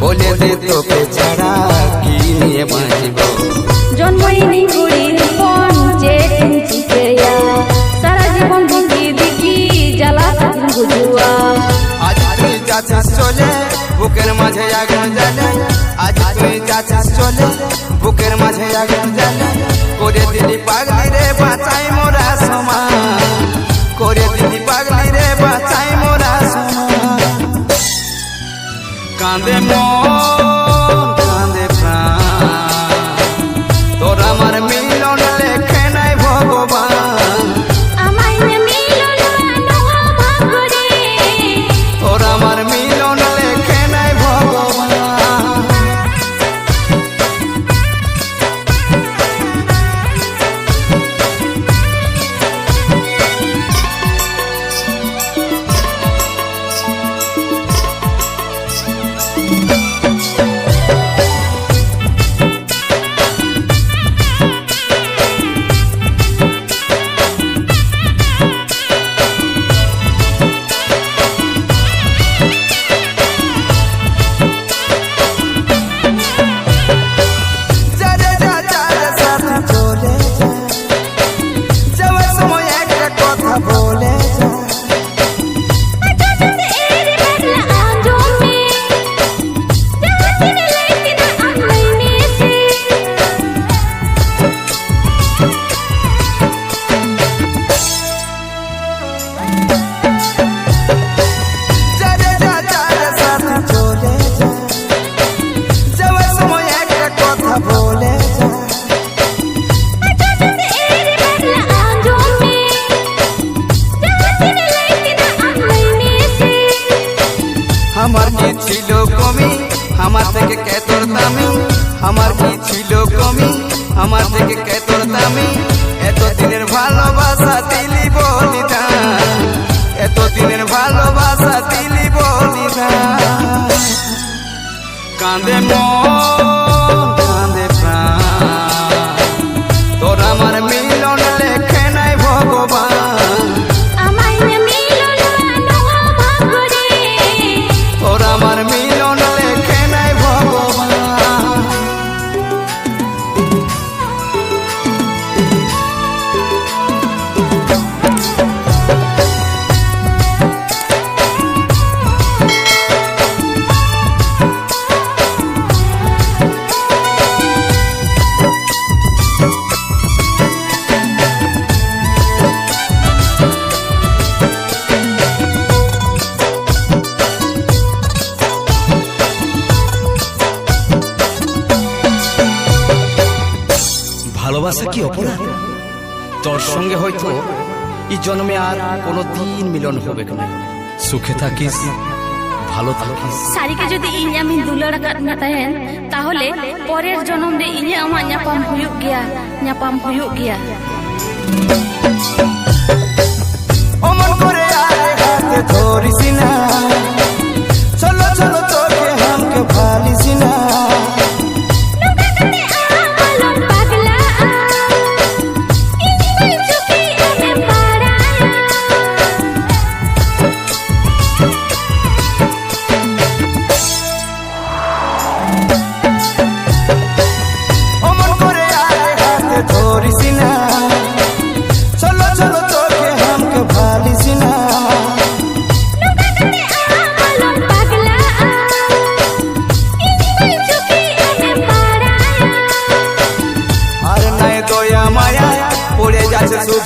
बोले दे तोके छड़ा की निये बाजिब जन्मइनी गुड़ीर कोन जे चिंचिया सारा जीवन भुगी दिकी जला दिन बुझुआ आज तुई जाचिस चले बुकेर माझे आगन जाले आज तुई जाचिस चले बुकेर माझे आगन जाले कोरे दिली पागली रे बाचाई मोरा समा कोरे दिली पागली रे बाचाई मोरा समा कांदे मन कांदे प्राण तोरा मार मिलन लेखे नाई भगवान आमाय मिलन नवा भागरे तोरा मार मिलन लेखे नाई भगवान हमार की छिलो कमी हमार থেকে কে তোর দামি আমার কি ছিল কমি আমার থেকে কে তোর দামি এত দিনের ভালোবাসা দিলি বলিদান এত দিনের ভালোবাসা দিলি বলিদান কাঁদে মন কাঁদে প্রাণ তোর আমার মিলন লেখে নাই ভগবান आमाय मिलन नवा भागरे তোর আমার মিলন লেখে নাই ভগবান ভালোবাসা কি অপরাধ? তোর সঙ্গে হয়তো এই জন্মে আর কোনোদিন মিলন হবে না। সুখে থাকিস, ভালো থাকিস। সারিকে যদি ইᱧ আমি দুলাড় কাটনা তাহেন তাহলে পরের জন্ম রে ইᱧ আমা ᱧᱟᱯᱟᱢ ᱦᱩᱭᱩᱜ ᱜᱮᱭᱟ অমন করে আরে হাতে ধরিস না চলো চলো তোকে হামকে ভালিস না ধরিস না চলো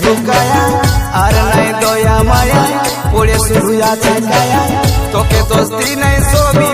শুধু গায়া আর নাই দয়া মায়া পড়ে শুধু আছে গায়া তোকে দোস্তি নাই ছবি